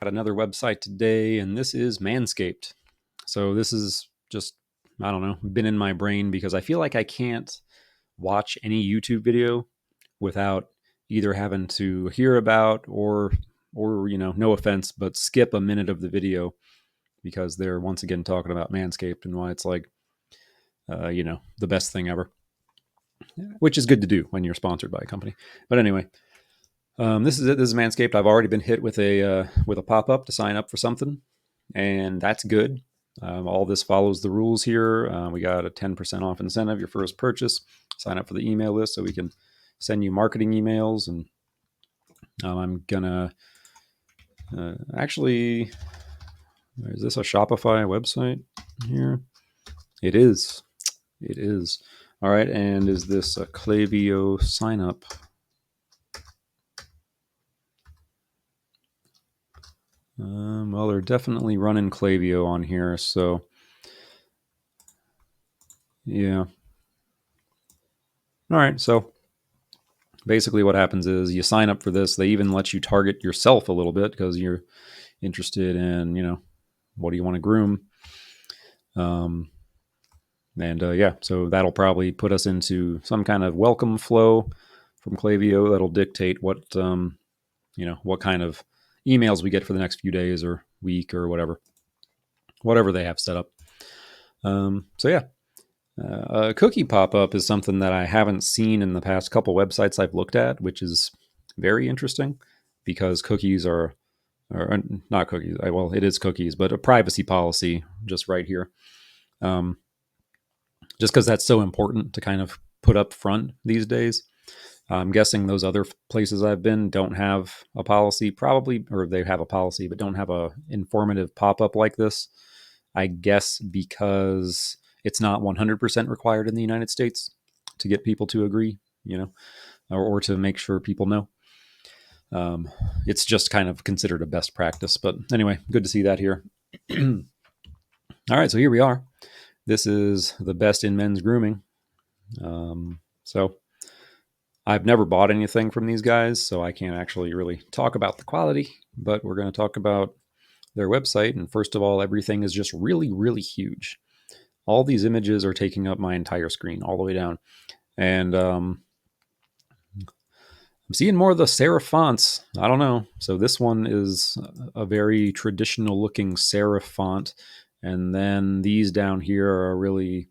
Got another website today, and this is Manscaped. So this is just, I don't know, been in my brain because I feel like I can't watch any YouTube video without either having to hear about or no offense, but skip a minute of the video because they're once again talking about Manscaped and why it's like, the best thing ever, which is good to do when you're sponsored by a company. But anyway, this is it. This is Manscaped. I've already been hit with a pop up to sign up for something, and that's good. All this follows the rules here. We got a 10% off incentive your first purchase. Sign up for the email list so we can send you marketing emails. And I'm gonna actually. Is this a Shopify website here? It is. It is. All right. And is this a Klaviyo sign up? Well, they're definitely running Klaviyo on here, so yeah. All right, so basically what happens is you sign up for this. They even let you target yourself a little bit because you're interested in, what do you want to groom? And so that'll probably put us into some kind of welcome flow from Klaviyo that'll dictate what kind of emails we get for the next few days or week or whatever they have set up. So yeah, a cookie pop-up is something that I haven't seen in the past couple websites I've looked at, which is very interesting because cookies are not cookies. Well, it is cookies, but a privacy policy just right here. Just because that's so important to kind of put up front these days. I'm guessing those other places I've been don't have a policy, probably, or they have a policy, but don't have a informative pop-up like this. I guess because it's not 100% required in the United States to get people to agree, or to make sure people know. It's just kind of considered a best practice. But anyway, good to see that here. All right, so here we are. This is the best in men's grooming. So I've never bought anything from these guys, so I can't actually really talk about the quality, but we're going to talk about their website. And first of all, everything is just really, really huge. All these images are taking up my entire screen all the way down. And I'm seeing more of the serif fonts. I don't know. So this one is a very traditional looking serif font. And then these down here are a really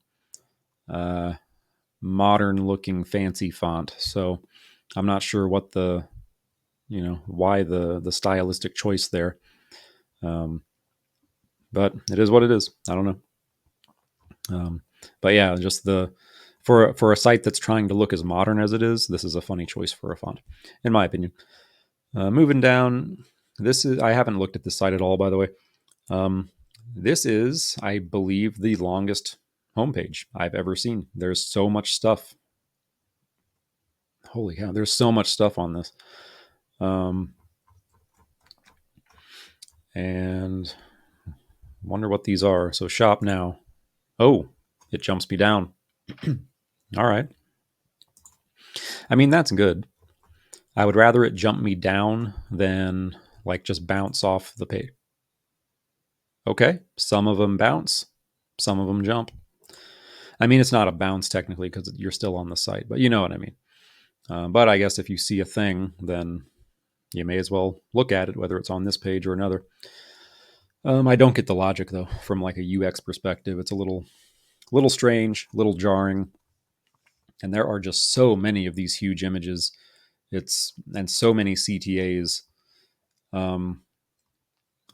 modern looking fancy font. So I'm not sure what why the stylistic choice there. But it is what it is. I don't know. But yeah, just for a site that's trying to look as modern as it is, this is a funny choice for a font, in my opinion. Moving down, I haven't looked at this site at all, by the way. This is, I believe, the longest homepage I've ever seen. There's so much stuff. Holy cow, there's so much stuff on this. And wonder what these are. So shop now. Oh, it jumps me down. All right. I mean, that's good. I would rather it jump me down than like just bounce off the page. Okay, some of them bounce, some of them jump. I mean, it's not a bounce technically because you're still on the site, but you know what I mean. But I guess if you see a thing, then you may as well look at it, whether it's on this page or another. I don't get the logic though, from like a UX perspective. It's a little strange, a little jarring, and there are just so many of these huge images. And so many CTAs.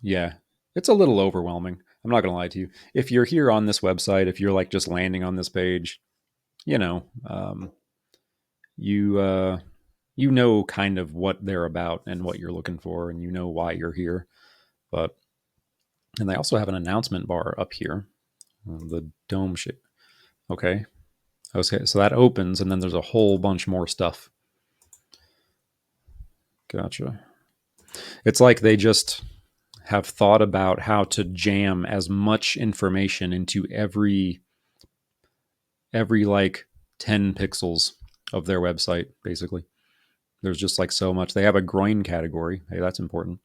Yeah, it's a little overwhelming. I'm not gonna lie to you. If you're here on this website, if you're like just landing on this page, you know, you know kind of what they're about and what you're looking for, and you know why you're here. And they also have an announcement bar up here, the dome shape. Okay, so that opens, and then there's a whole bunch more stuff. Gotcha. It's like they just have thought about how to jam as much information into every like 10 pixels of their website, basically. There's just like so much. They have a groin category. Hey, that's important.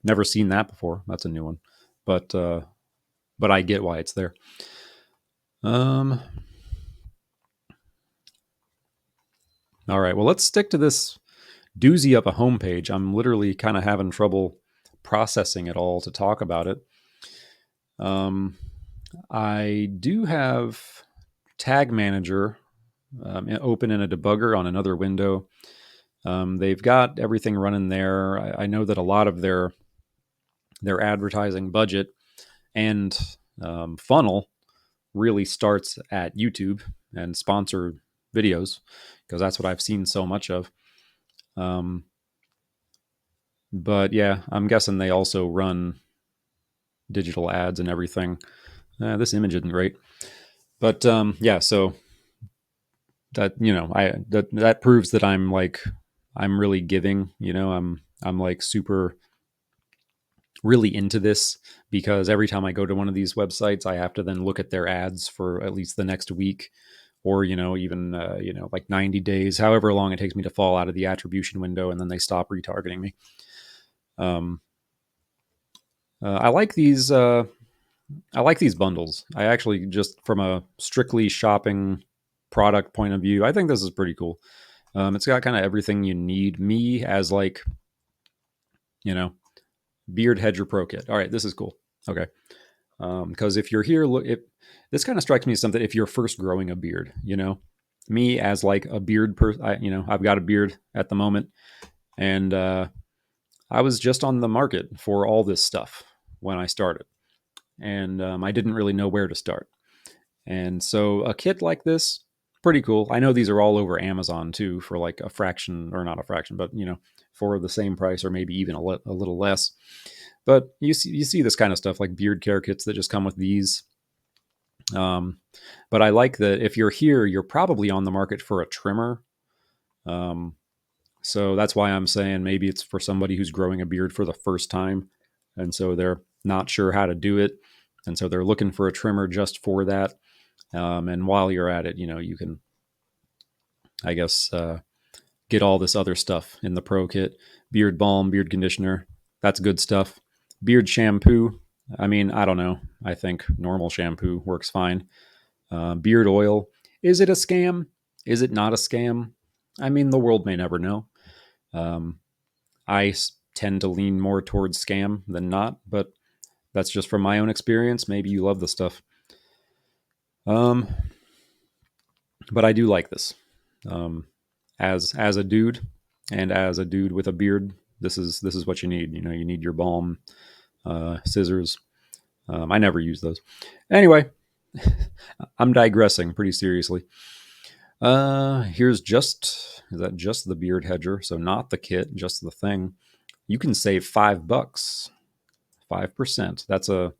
Never seen that before. That's a new one, but I get why it's there. Um, all right. Well, let's stick to this doozy up a homepage. I'm literally kind of having trouble processing it all to talk about it. I do have Tag Manager open in a debugger on another window. They've got everything running there. I know that a lot of their advertising budget and funnel really starts at YouTube and sponsored videos, because that's what I've seen so much of. Um, but yeah, I'm guessing they also run digital ads and everything. This image isn't great, but yeah. So that, that proves that I'm really giving. I'm like super really into this, because every time I go to one of these websites, I have to then look at their ads for at least the next week, or even like 90 days, however long it takes me to fall out of the attribution window, and then they stop retargeting me. Um, I like these. I like these bundles. I actually, just from a strictly shopping product point of view, I think this is pretty cool. It's got kind of everything you need. Me as like, you know, beard hedger pro kit. All right, this is cool. Okay, because if you're here, look, if this kind of strikes me as something, if you're first growing a beard, me as like a beard person, I've got a beard at the moment, and I was just on the market for all this stuff when I started, and I didn't really know where to start. And so a kit like this, pretty cool. I know these are all over Amazon too, for like a fraction, or not a fraction, but for the same price, or maybe even a little less. But you see this kind of stuff, like beard care kits that just come with these. But I like that if you're here, you're probably on the market for a trimmer. Um, so that's why I'm saying maybe it's for somebody who's growing a beard for the first time, and so they're not sure how to do it, and so they're looking for a trimmer just for that. And while you're at it, you can, I guess, get all this other stuff in the pro kit: beard balm, beard conditioner. That's good stuff. Beard shampoo. I mean, I don't know. I think normal shampoo works fine. Beard oil. Is it a scam? Is it not a scam? I mean, the world may never know. Um, I tend to lean more towards scam than not, but that's just from my own experience. Maybe you love the stuff. Um, but I do like this. Um, as a dude, and as a dude with a beard, this is what you need. You need your balm, scissors. I never use those. Anyway, I'm digressing pretty seriously. Here's is that just the beard hedger? So not the kit, just the thing. You can save $5, 5%. That's a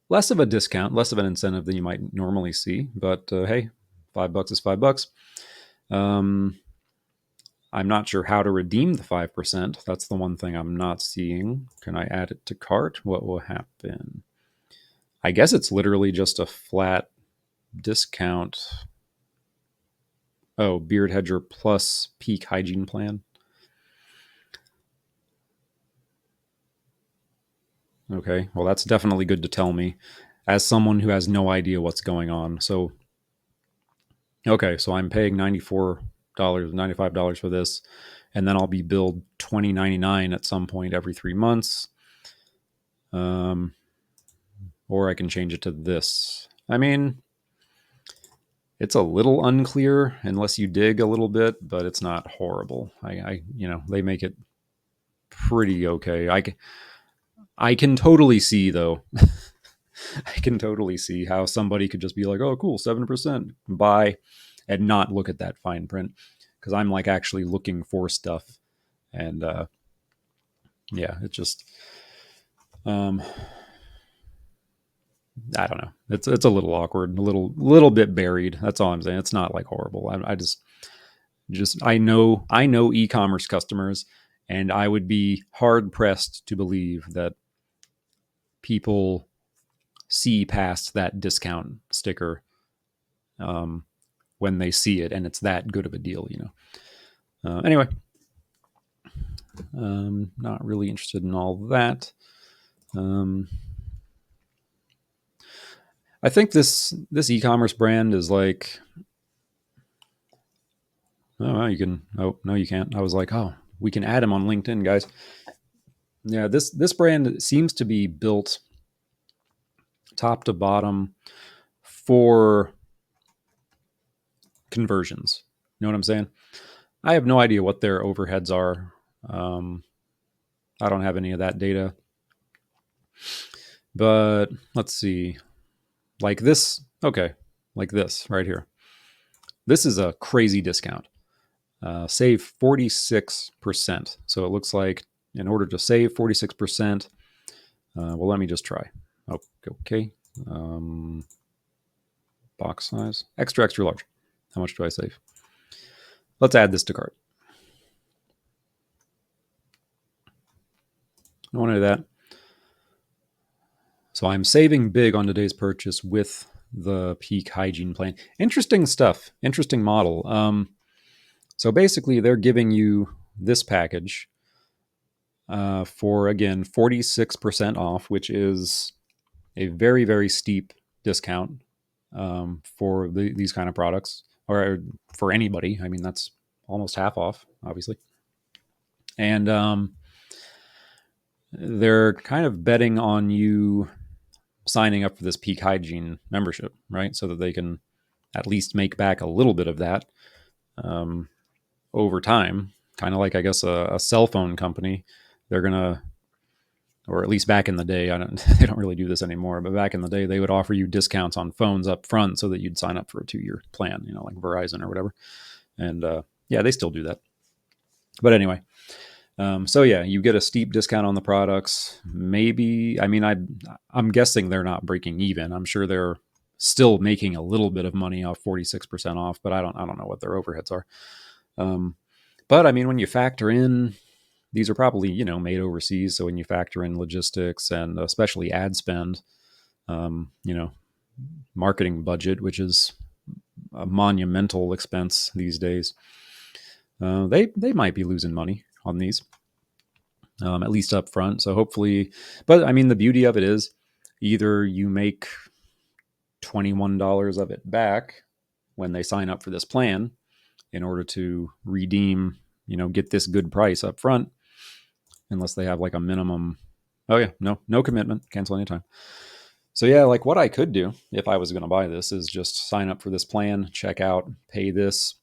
less of a discount, less of an incentive than you might normally see. But hey, $5 is $5. Um, I'm not sure how to redeem the 5%. That's the one thing I'm not seeing. Can I add it to cart? What will happen? I guess it's literally just a flat discount. Oh, beard hedger plus peak hygiene plan. Okay, well, that's definitely good to tell me as someone who has no idea what's going on. So, okay, so I'm paying $94, $95 for this, and then I'll be billed $20.99 at some point every 3 months. Or I can change it to this. I mean, it's a little unclear unless you dig a little bit, but it's not horrible. They make it pretty okay. I can totally see though. I can totally see how somebody could just be like, "Oh, cool, 7%, buy," and not look at that fine print, because I'm like actually looking for stuff, and yeah, it just um, I don't know. It's a little awkward, a little bit buried. That's all I'm saying. It's not like horrible. I just I know e-commerce customers, and I would be hard pressed to believe that people see past that discount sticker um, when they see it, and it's that good of a deal. Anyway, Not really interested in all that. I think this e-commerce brand is like, oh, well, you can. Oh no, you can't. I was like, oh, we can add him on LinkedIn, guys. Yeah, this brand seems to be built top to bottom for conversions. You know what I'm saying? I have no idea what their overheads are. Um, I don't have any of that data, but let's see. Like this, okay, like this right here. This is a crazy discount. Save 46%. So it looks like in order to save 46%, well, let me just try. Oh, okay. Box size, extra, extra large. How much do I save? Let's add this to cart. I want to do that. So I'm saving big on today's purchase with the peak hygiene plan. Interesting stuff. Interesting model. So basically, they're giving you this package for, again, 46% off, which is a very, very steep discount for these kind of products, or for anybody. I mean, that's almost half off, obviously. And they're kind of betting on you signing up for this peak hygiene membership, right? So that they can at least make back a little bit of that um, over time. Kind of like, I guess, a cell phone company. They're going to, or at least back in the day, they don't really do this anymore, but back in the day, they would offer you discounts on phones up front so that you'd sign up for a 2-year plan, like Verizon or whatever. And yeah, they still do that. But anyway, so yeah, you get a steep discount on the products. Maybe, I mean, I'm guessing they're not breaking even. I'm sure they're still making a little bit of money off 46% off, but I don't know what their overheads are. But I mean, when you factor in, these are probably made overseas, so when you factor in logistics and especially ad spend, you know, marketing budget, which is a monumental expense these days, they might be losing money on these, at least up front. So hopefully, but I mean, the beauty of it is either you make $21 of it back when they sign up for this plan in order to redeem, get this good price up front, unless they have like a minimum. Oh yeah, no commitment, cancel anytime. So yeah, like what I could do if I was going to buy this is just sign up for this plan, check out, pay this,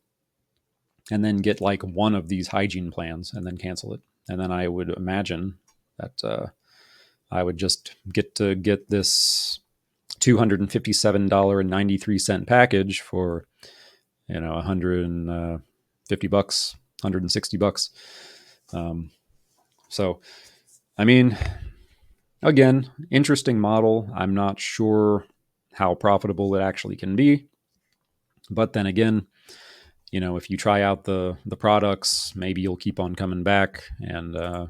and then get like one of these hygiene plans and then cancel it. And then I would imagine that I would just get this $257.93 package for $150, $160. So I mean, again, interesting model. I'm not sure how profitable it actually can be, but then again, if you try out the products, maybe you'll keep on coming back, and that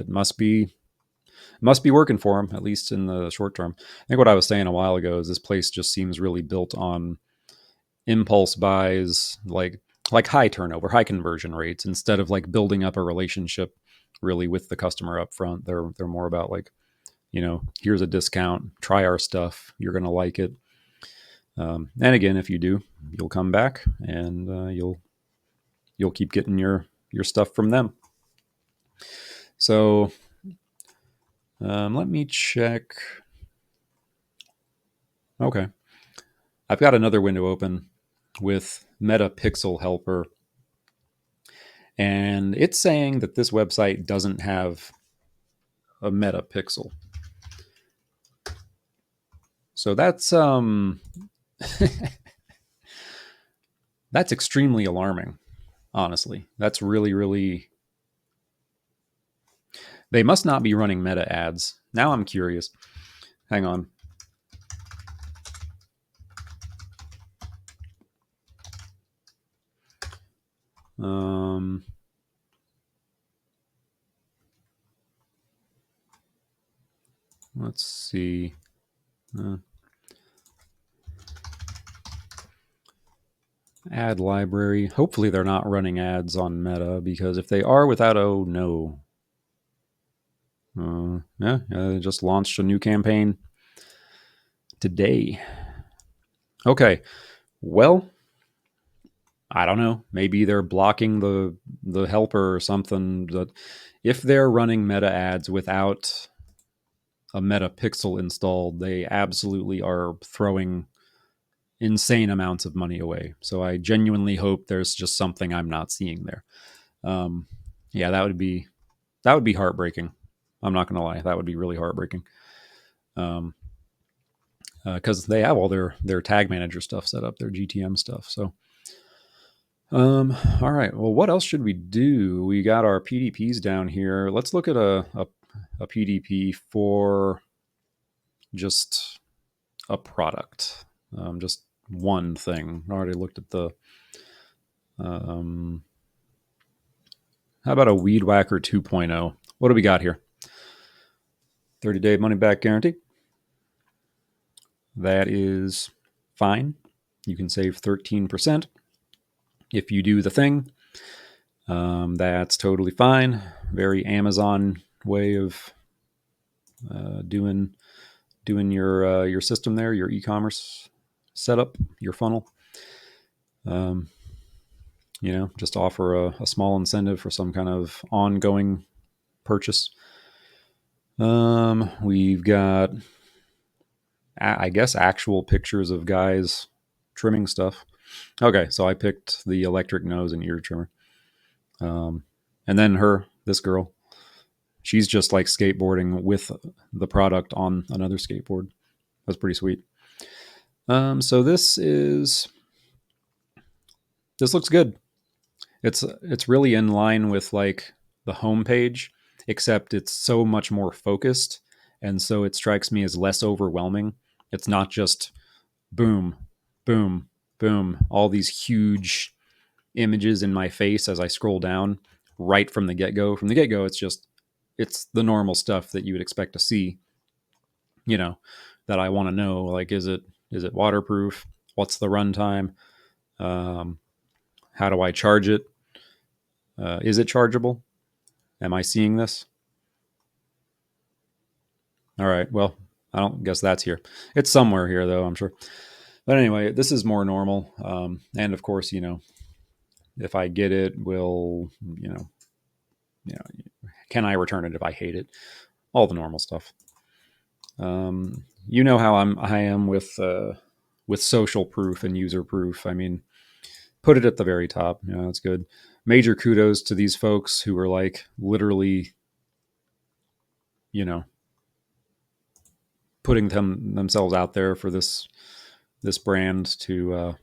must be working for them, at least in the short term. I think what I was saying a while ago is this place just seems really built on impulse buys, like high turnover, high conversion rates, instead of like building up a relationship really with the customer up front. They're more about like, here's a discount, try our stuff, you're gonna like it. And again, if you do, you'll come back and you'll keep getting your stuff from them. So let me check. Okay, I've got another window open with Meta Pixel Helper, and it's saying that this website doesn't have a Meta Pixel. So that's that's extremely alarming. Honestly, that's really, really. They must not be running Meta ads. Now I'm curious. Hang on. Let's see. Ad library. Hopefully they're not running ads on Meta, because if they are, without, oh no. Yeah, they just launched a new campaign today. Okay, well, I don't know. Maybe they're blocking the helper or something. But if they're running Meta ads without a Meta pixel installed, they absolutely are throwing insane amounts of money away. So I genuinely hope there's just something I'm not seeing there. Um, yeah, that would be heartbreaking. I'm not gonna lie, that would be really heartbreaking. Because they have all their tag manager stuff set up, their GTM stuff. So, all right. Well, what else should we do? We got our PDPs down here. Let's look at a PDP for just a product, just one thing. I already looked at the. Um, how about a Weed Whacker 2.0? What do we got here? 30-day money back guarantee. That is fine. You can save 13% if you do the thing. That's totally fine. Very Amazon way of doing your system there, your e-commerce setup, your funnel. Just offer a small incentive for some kind of ongoing purchase. We've got, I guess, actual pictures of guys trimming stuff. Okay, so I picked the electric nose and ear trimmer. And then this girl, she's just like skateboarding with the product on another skateboard. That's pretty sweet. So this looks good. It's really in line with like the homepage, except it's so much more focused, and so it strikes me as less overwhelming. It's not just boom, boom, boom, all these huge images in my face as I scroll down right from the get-go. From the get-go, it's the normal stuff that you would expect to see, that I want to know. Like, is it waterproof? What's the runtime? How do I charge it? Is it chargeable? Am I seeing this? All right. Well, I don't guess that's here. It's somewhere here, though, I'm sure. But anyway, this is more normal. And of course, if I get it, can I return it if I hate it? All the normal stuff. How I am with social proof and user proof. I mean, put it at the very top. That's good. Major kudos to these folks who are like literally, putting themselves out there for this brand to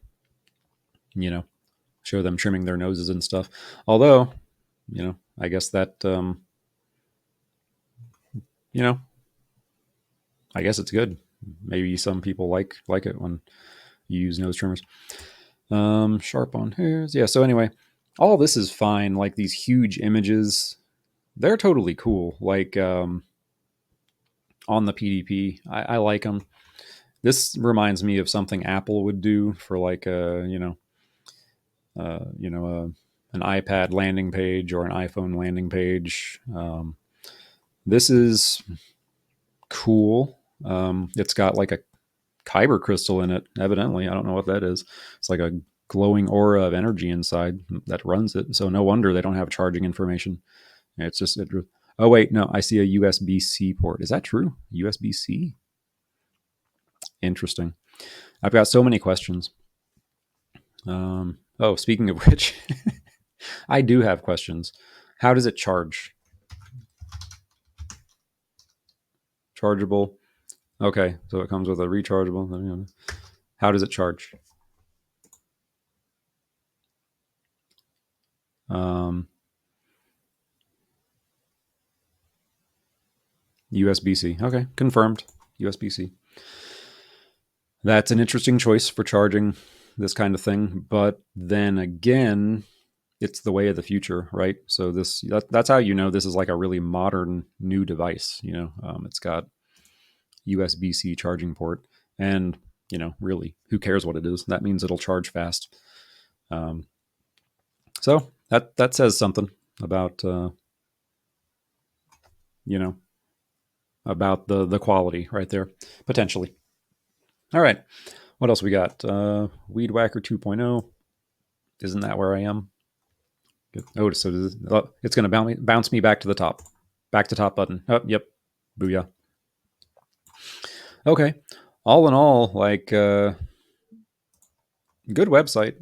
show them trimming their noses and stuff. Although, I guess that I guess it's good. Maybe some people like it when you use nose trimmers. Sharp on hairs. Yeah. So anyway, all this is fine. Like these huge images, they're totally cool. Like on the PDP, I like them. This reminds me of something Apple would do for like an iPad landing page or an iPhone landing page. This is cool. It's got like a kyber crystal in it, evidently. I don't know what that is. It's like a glowing aura of energy inside that runs it. So no wonder they don't have charging information. It's just oh wait, no, I see a USB-C port. Is that true? USB-C? Interesting. I've got so many questions. Speaking of which, I do have questions. How does it charge? Chargeable. Okay, so it comes with a rechargeable. How does it charge? USB-C. Okay, confirmed. USB-C. That's an interesting choice for charging this kind of thing, but then again, it's the way of the future, right? So that's how this is like a really modern new device. It's got USB-C charging port, and really, who cares what it is? That means it'll charge fast. Um, so that says something about you know about the quality right there potentially. All right, what else we got? Weed Whacker 2.0. Isn't that where I am? Good. Oh, so it's going to bounce me back to the top. Back to top button. Oh, yep. Booyah. Okay. All in all, like, good website.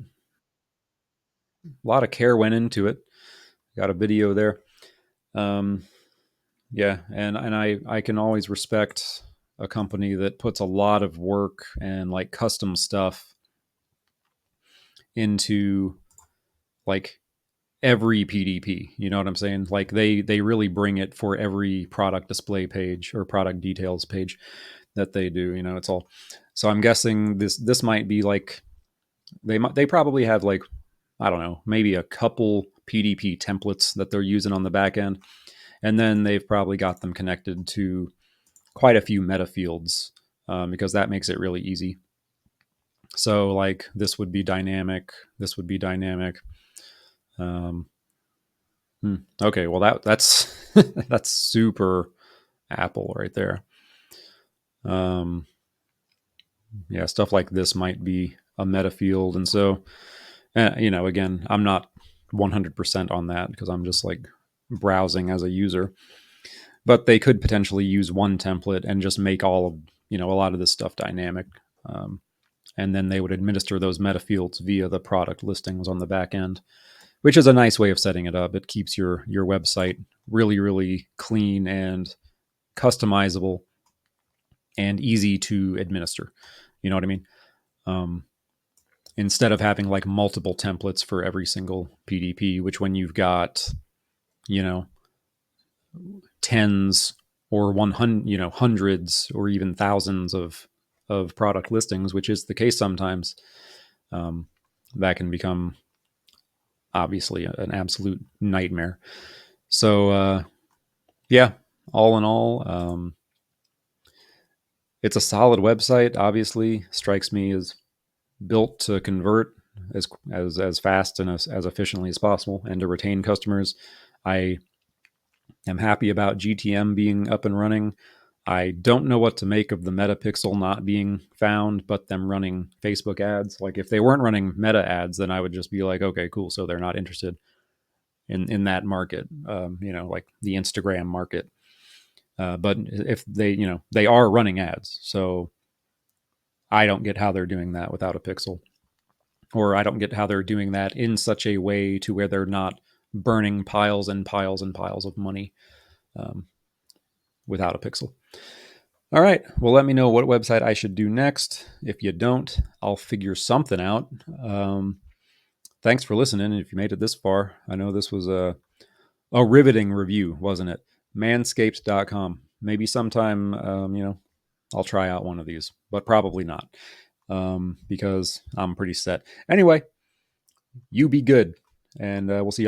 A lot of care went into it. Got a video there. Um, yeah, and I can always respect a company that puts a lot of work and like custom stuff into like every PDP. You know what I'm saying? Like they really bring it for every product display page or product details page that they do. You know, it's all. So I'm guessing this might be like they probably have like, I don't know, maybe a couple PDP templates that they're using on the back end, and then they've probably got them connected to quite a few meta fields, because that makes it really easy. So like this would be dynamic. This would be dynamic. Um, okay, well that's that's super Apple right there. Um, yeah, stuff like this might be a meta field, and so again, I'm not 100% on that because I'm just like browsing as a user, but they could potentially use one template and just make all of a lot of this stuff dynamic, um, and then they would administer those meta fields via the product listings on the back end, which is a nice way of setting it up. It keeps your website really really clean and customizable and easy to administer. You know what I mean? Um, Instead of having like multiple templates for every single PDP, which when you've got, you know, tens or 100, hundreds or even thousands of product listings, which is the case sometimes, um, that can become obviously an absolute nightmare. So yeah, all in all, it's a solid website. Obviously, strikes me as built to convert as fast and as efficiently as possible and to retain customers. I am happy about GTM being up and running. I don't know what to make of the Metapixel not being found, but them running Facebook ads. Like if they weren't running Meta ads, then I would just be like, okay, cool. So they're not interested in that market, like the Instagram market. But if they are running ads, so I don't get how they're doing that without a pixel, or I don't get how they're doing that in such a way to where they're not burning piles and piles and piles of money, um, without a pixel. All right. Well, let me know what website I should do next. If you don't, I'll figure something out. Thanks for listening. If you made it this far, I know this was a riveting review, wasn't it? Manscaped.com. Maybe sometime, I'll try out one of these, but probably not, because I'm pretty set. Anyway, you be good, and we'll see you on